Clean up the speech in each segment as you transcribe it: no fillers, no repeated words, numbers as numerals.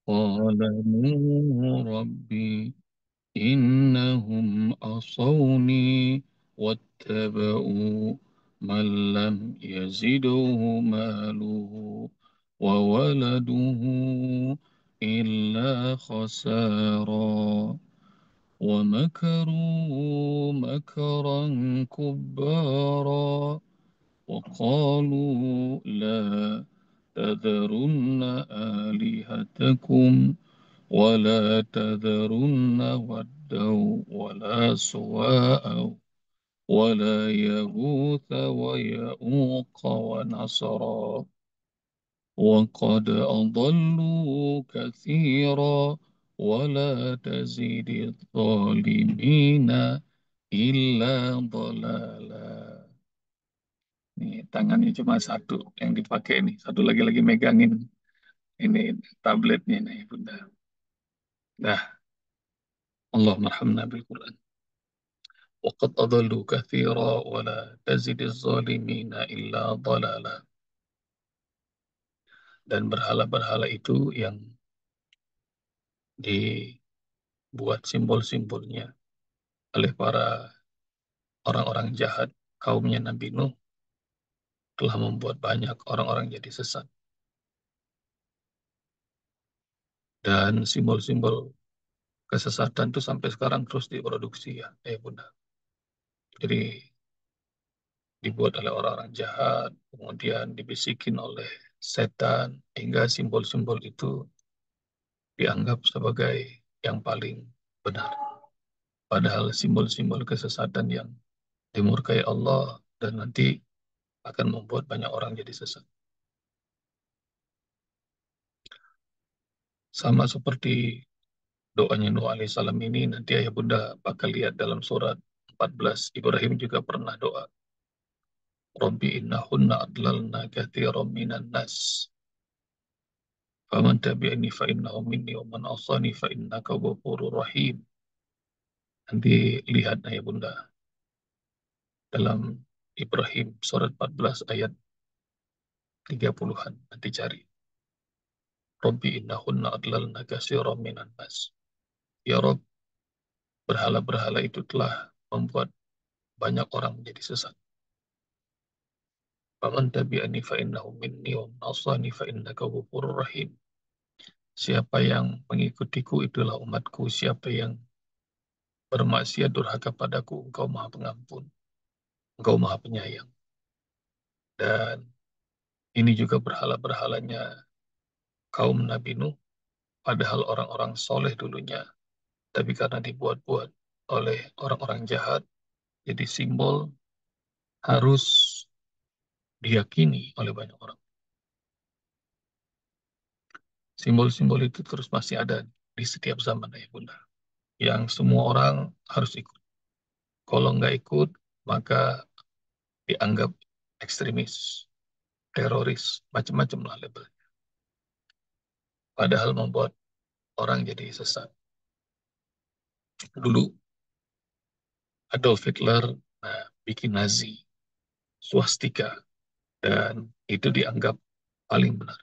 قال نوح ربي إنهم عصوني واتبعوا من لم يزده ماله وولده إلا خسارا ومكروا مكرا كبارا وقالوا لا تذرن آلهتكم ولا تذرن ودا ولا سواء ولا يغوث ويعوق ونسرا وقد أضلوا كثيرا ولا تزيد الظالمين إلا ضلالا. Nih, tangannya cuma satu yang dipakai nih. Satu lagi megangin ini tabletnya nih, Bunda. Dah, Allah marhamna bil Quran. وقد أضلوا كثيرا ولا تزد الظالمين إلا ضلالا. Dan berhala-berhala itu yang dibuat simbol-simbolnya oleh para orang-orang jahat kaumnya Nabi Nuh telah membuat banyak orang-orang jadi sesat. Dan simbol-simbol kesesatan itu sampai sekarang terus diproduksi ya, Bunda. Jadi dibuat oleh orang-orang jahat, kemudian dibisikin oleh setan, hingga simbol-simbol itu dianggap sebagai yang paling benar. Padahal simbol-simbol kesesatan yang dimurkai Allah dan nanti akan membuat banyak orang jadi sesat. Sama seperti doanya Nuh alaihissalam ini, nanti ayah bunda bakal lihat dalam surat 14, Ibrahim juga pernah doa. Rabbi innahunna adlalna kathiran minan nas. Faman tabi'ani fa innahu minni wa man asani fa innaka ghafurur rahim. Nanti lihat ayah bunda dalam Ibrahim surat 14 ayat 30-an. Nanti cari. Rabbi innahunna adlalna katsiran minan nas. Ya Rob, berhala-berhala itu telah membuat banyak orang menjadi sesat. Faman tabi'ani fa innahu minni wa man asani fa innaka ghafurur rahim. Siapa yang mengikutiku itulah umatku. Siapa yang bermaksiat durhaka padaku, engkau maha pengampun, engkau maha penyayang. Dan ini juga berhala-berhalanya kaum Nabi Nuh, padahal orang-orang soleh dulunya, tapi karena dibuat-buat oleh orang-orang jahat, jadi simbol harus diyakini oleh banyak orang. Simbol-simbol itu terus masih ada di setiap zaman ya Bunda, yang semua orang harus ikut. Kalau nggak ikut, maka dianggap ekstremis, teroris, macam-macam lah label. Padahal membuat orang jadi sesat. Dulu Adolf Hitler bikin Nazi, swastika, dan itu dianggap paling benar.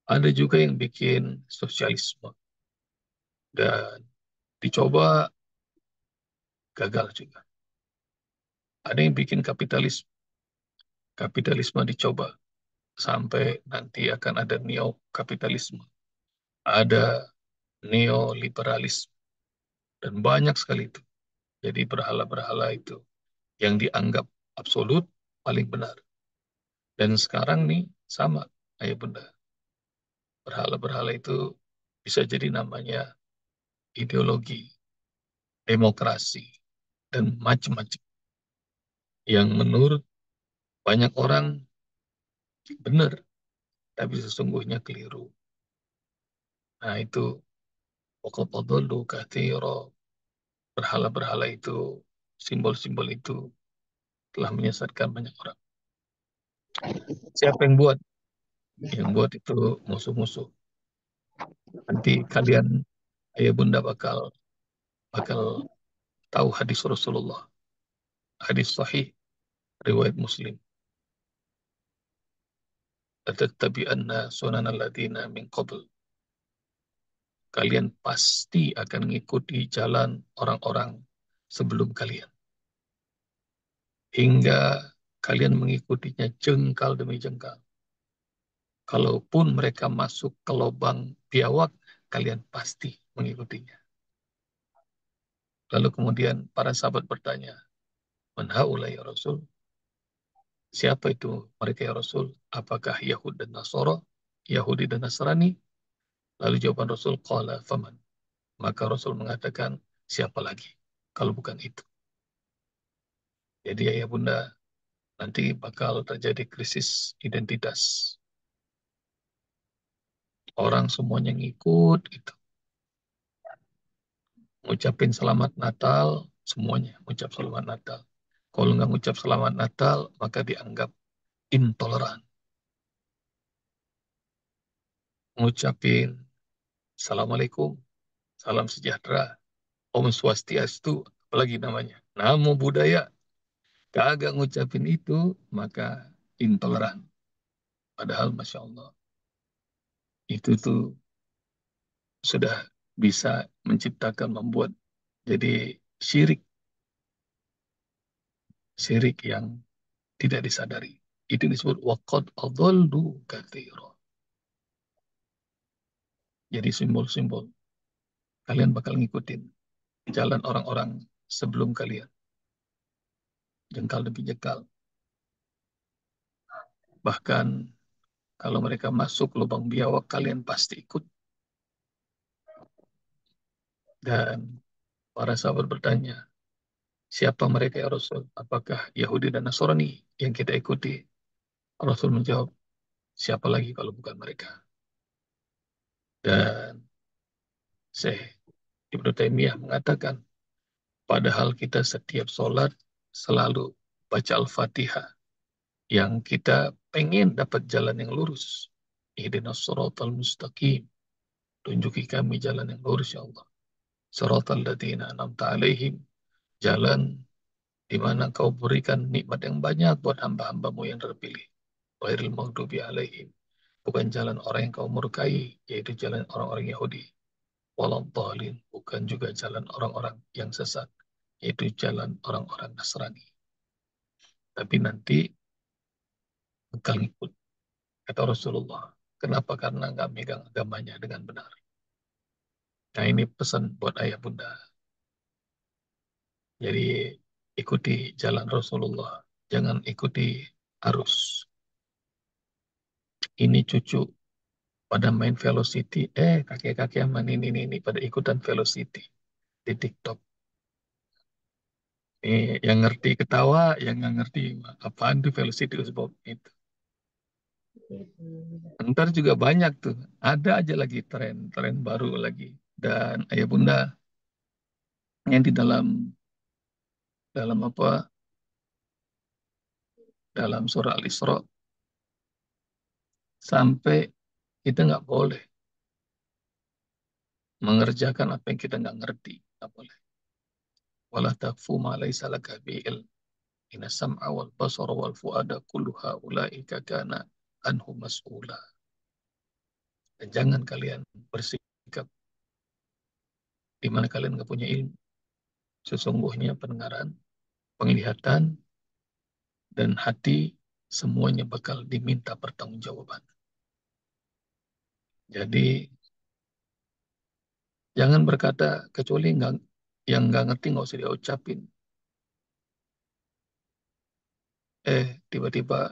Ada juga yang bikin sosialisme dan dicoba gagal juga. Ada yang bikin kapitalisme, kapitalisme dicoba sampai nanti akan ada neokapitalisme, ada neoliberalisme, dan banyak sekali itu. Jadi berhala-berhala itu yang dianggap absolut paling benar. Dan sekarang nih sama, ayah bunda. Berhala-berhala itu bisa jadi namanya ideologi, demokrasi, dan macam-macam. Yang menurut banyak orang benar, tapi sesungguhnya keliru. Nah itu, waqatadallu katsira. Berhala-berhala itu, simbol-simbol itu telah menyesatkan banyak orang. Siapa yang buat? Yang buat itu musuh-musuh. Nanti kalian, ayah bunda bakal bakal tahu hadis Rasulullah, hadis sahih riwayat Muslim. Latattabi'anna sunanal ladzina min qabl. kalian pasti akan mengikuti jalan orang-orang sebelum kalian. Hingga kalian mengikutinya jengkal demi jengkal. Kalaupun mereka masuk ke lubang biawak, kalian pasti mengikutinya. Lalu kemudian para sahabat bertanya, "Man haula ya Rasul?" Siapa itu mereka ya Rasul? Apakah Yahud dan Nasara? Yahudi dan Nasrani? Lalu jawaban Rasul, qala faman. Maka Rasul mengatakan, siapa lagi kalau bukan itu? Jadi ayah bunda, nanti bakal terjadi krisis identitas. Orang semuanya ngikut gitu. Ngucapin selamat Natal, semuanya ngucap selamat Natal. Kalau nggak ngucap selamat Natal, maka dianggap intoleran. Ngucapin Assalamualaikum, salam sejahtera, Om Swastiastu, apalagi namanya. Namo Buddhaya, kagak ngucapin itu, maka intoleran. Padahal Masya Allah, itu tuh sudah bisa menciptakan, membuat jadi syirik, syirik yang tidak disadari. Itu disebut waqad adallu katsira. Jadi simbol-simbol kalian bakal ngikutin jalan orang-orang sebelum kalian, jengkal demi jengkal. Bahkan kalau mereka masuk lubang biawak, kalian pasti ikut. Dan para sahabat bertanya, siapa mereka ya Rasul? Apakah Yahudi dan Nasrani yang kita ikuti? Rasul menjawab, siapa lagi kalau bukan mereka? Dan Syekh Ibnu Taimiyah mengatakan, padahal kita setiap sholat selalu baca Al-Fatihah, yang kita pengen dapat jalan yang lurus. Ihdinas siratal mustaqim. Tunjuki kami jalan yang lurus, ya Allah. Siratal ladzina an'amta alaihim. Jalan di mana kau berikan nikmat yang banyak buat hamba-hambamu yang terpilih. Ghairil maghdubi alaihim. Bukan jalan orang yang kau murkai, yaitu jalan orang-orang Yahudi. Waladhdallin. Bukan juga jalan orang-orang yang sesat, yaitu jalan orang-orang Nasrani. Tapi nanti bakal ngikut, kata Rasulullah. Kenapa? Karena nggak megang agamanya dengan benar. Nah ini pesan buat ayah bunda. Jadi ikuti jalan Rasulullah. Jangan ikuti arus. Ini cucu pada main Velocity. Kakek-kakek yang main ini pada ikutan Velocity di TikTok. Yang ngerti ketawa, yang nggak ngerti apaan tuh Velocity sebab itu. Ntar juga banyak tuh. Ada aja lagi tren baru lagi. Dan ayah bunda yang di dalam apa? Dalam surah Al-Isra sampai kita nggak boleh mengerjakan apa yang kita nggak ngerti. Nggak boleh. Wala taqfu ma laysa laka bihi ilm. Inna sam'a wal basara wal fuada kullu haulaika kana anhu mas'ula. Dan jangan kalian bersikap di mana kalian nggak punya ilmu. Sesungguhnya pendengaran, penglihatan, dan hati semuanya bakal diminta pertanggungjawaban. Jadi jangan berkata kecuali yang nggak ngerti nggak usah diucapin. Tiba-tiba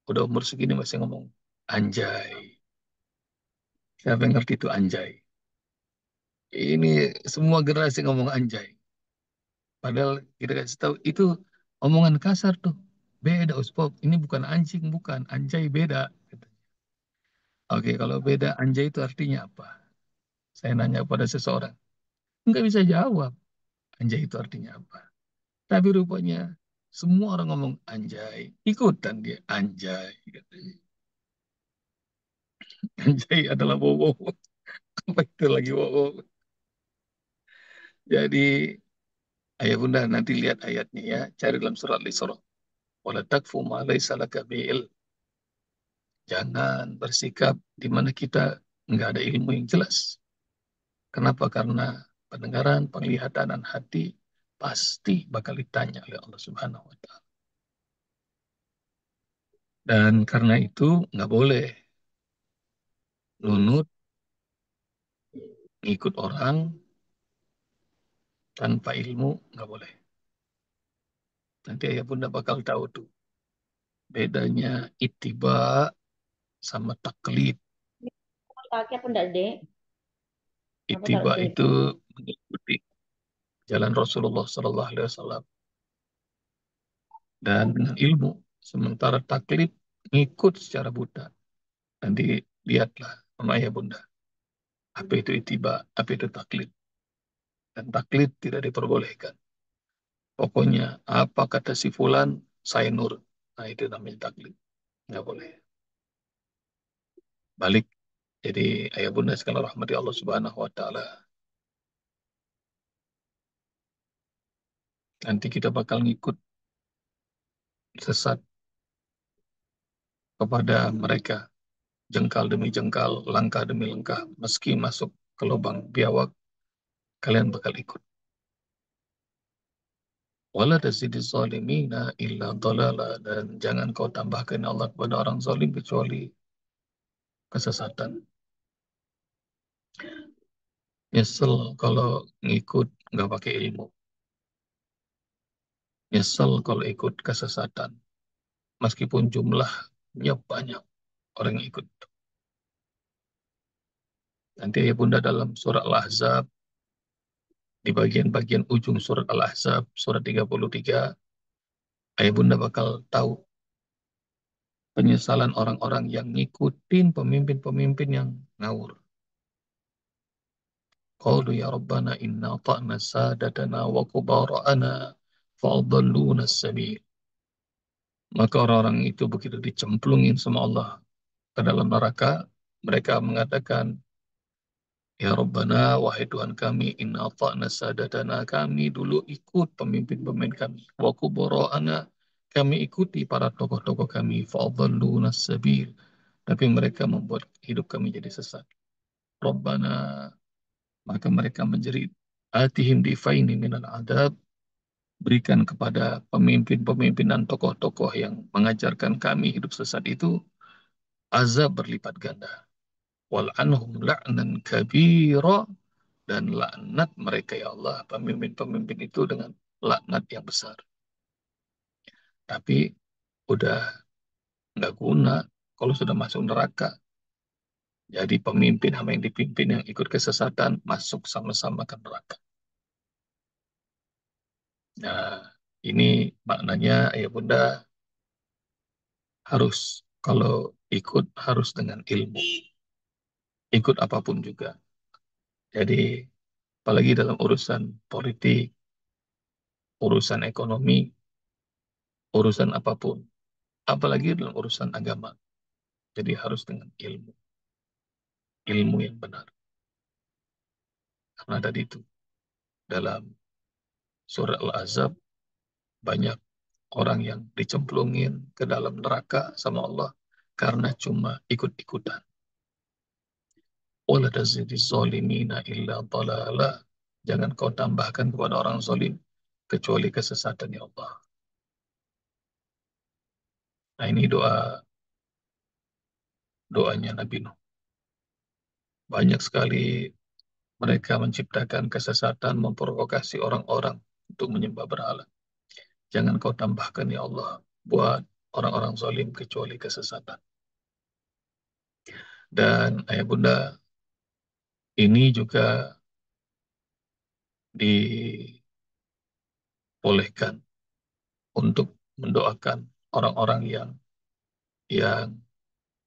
udah umur segini masih ngomong anjay. Siapa yang ngerti itu anjay? Ini semua generasi ngomong anjay. Padahal kita kasih tahu itu omongan kasar tuh. Beda Uspop. Ini bukan anjing, bukan. Anjay beda. Oke, kalau beda anjay itu artinya apa? Saya nanya pada seseorang. Nggak bisa jawab. Anjay itu artinya apa? Tapi rupanya semua orang ngomong anjay. Ikutan dia anjay. Katanya. Anjay adalah bobo. Apa itu lagi bobo? Jadi ayah bunda nanti lihat ayatnya ya. Cari dalam surat Al-Isra. Wala takfu ma laysa laka bi'il. Jangan bersikap di mana kita nggak ada ilmu yang jelas. Kenapa? Karena pendengaran, penglihatan, dan hati pasti bakal ditanya oleh Allah Subhanahu wa Ta'ala. Dan karena itu nggak boleh nunut, ngikut orang tanpa ilmu, nggak boleh. Nanti ayah bunda bakal tahu tuh bedanya ittiba sama taklid. Laki apa enggak, Dek? Apa tak Ittiba cerita? itu mengikuti jalan Rasulullah Sallallahu Alaihi Wasallam dan dengan ilmu. Sementara taklid ngikut secara buta. Nanti lihatlah sama ayah bunda. Apa itu ittiba, apa itu taklid. Dan taklid tidak diperbolehkan. Pokoknya apa kata si fulan, saya nurut. Nah itu namanya taklid. Nggak boleh. Balik. Jadi ayah bunda sekalian rahmati Allah Subhanahu Wa Taala. Nanti kita bakal ngikut sesat kepada mereka. Jengkal demi jengkal, langkah demi langkah. Meski masuk ke lubang biawak, kalian bakal ikut. Wala tazidi zalimina illa dalala. Dan jangan kau tambahkan Allah kepada orang zalim kecuali kesesatan. Nyesel kalau ngikut nggak pakai ilmu. Nyesel kalau ikut kesesatan. Meskipun jumlahnya banyak orang yang ikut. Nanti ya bunda dalam surah Al-Ahzab, di bagian-bagian ujung surat Al-Ahzab, surat 33, ayah bunda bakal tahu penyesalan orang-orang yang ngikutin pemimpin-pemimpin yang ngawur. Qalu ya Rabbana inna ta'na sadatana wa kubara'ana fa'adalluna sabil. Maka orang-orang itu begitu dicemplungin sama Allah ke dalam neraka, mereka mengatakan, ya Rabbana, wahai Tuhan kami, inna ta'na sadatana, kami dulu ikut pemimpin-pemimpin kami. Wa kubara'ana, kami ikuti para tokoh-tokoh kami. Fa'adalluna sabil. Tapi mereka membuat hidup kami jadi sesat. Rabbana, maka mereka menjerit. Atihim difaini minal adab, berikan kepada pemimpin-pemimpin dan tokoh-tokoh yang mengajarkan kami hidup sesat itu azab berlipat ganda. Wal anhum la'nan kabira, dan laknat mereka ya Allah pemimpin-pemimpin itu dengan laknat yang besar. Tapi udah nggak guna kalau sudah masuk neraka. Jadi pemimpin sama yang dipimpin yang ikut kesesatan masuk sama-sama ke neraka. Nah, ini maknanya ya Bunda harus kalau ikut harus dengan ilmu. Ikut apapun juga. Jadi apalagi dalam urusan politik, urusan ekonomi, urusan apapun. Apalagi dalam urusan agama. Jadi harus dengan ilmu. Ilmu yang benar. Karena tadi itu dalam surah Al-Azab banyak orang yang dicemplungin ke dalam neraka sama Allah karena cuma ikut-ikutan. Wala tazidi zalimina illa dalala. Jangan kau tambahkan kepada orang zalim kecuali kesesatan ya Allah. Nah ini doanya Nabi Nuh. Banyak sekali mereka menciptakan kesesatan, memprovokasi orang-orang untuk menyembah berhala. Jangan kau tambahkan ya Allah buat orang-orang zalim kecuali kesesatan. Dan ayah bunda ini juga dibolehkan untuk mendoakan orang-orang yang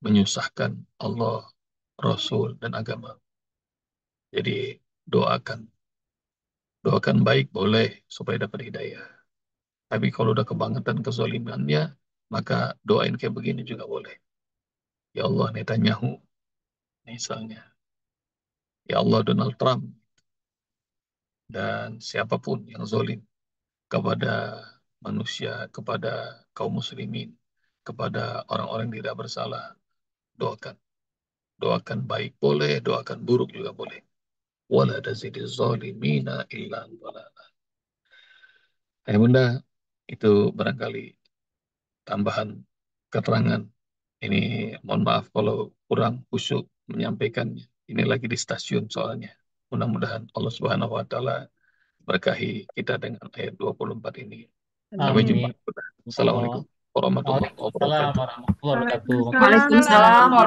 menyusahkan Allah, Rasul, dan agama. Jadi doakan, doakan baik boleh supaya dapat hidayah. Tapi kalau udah kebangetan kezalimannya, maka doain kayak begini juga boleh. Ya Allah Netanyahu, misalnya. Ya Allah Donald Trump, dan siapapun yang zalim kepada manusia, kepada kaum muslimin, kepada orang-orang yang tidak bersalah, doakan. Doakan baik boleh, doakan buruk juga boleh. wa la tazidiz zalimina illa dhalala. Bunda, itu barangkali tambahan keterangan. Ini mohon maaf kalau kurang khusyuk menyampaikannya. Ini lagi di stasiun soalnya. Mudah-mudahan Allah Subhanahu wa taala berkahi kita dengan ayat 24 ini. Sampai jumpa. Amin. Assalamualaikum warahmatullahi Waalaikumsalam wabarakatuh. warahmatullahi wabarakatuh. Waalaikumsalam. Makasih. Waalaikumsalam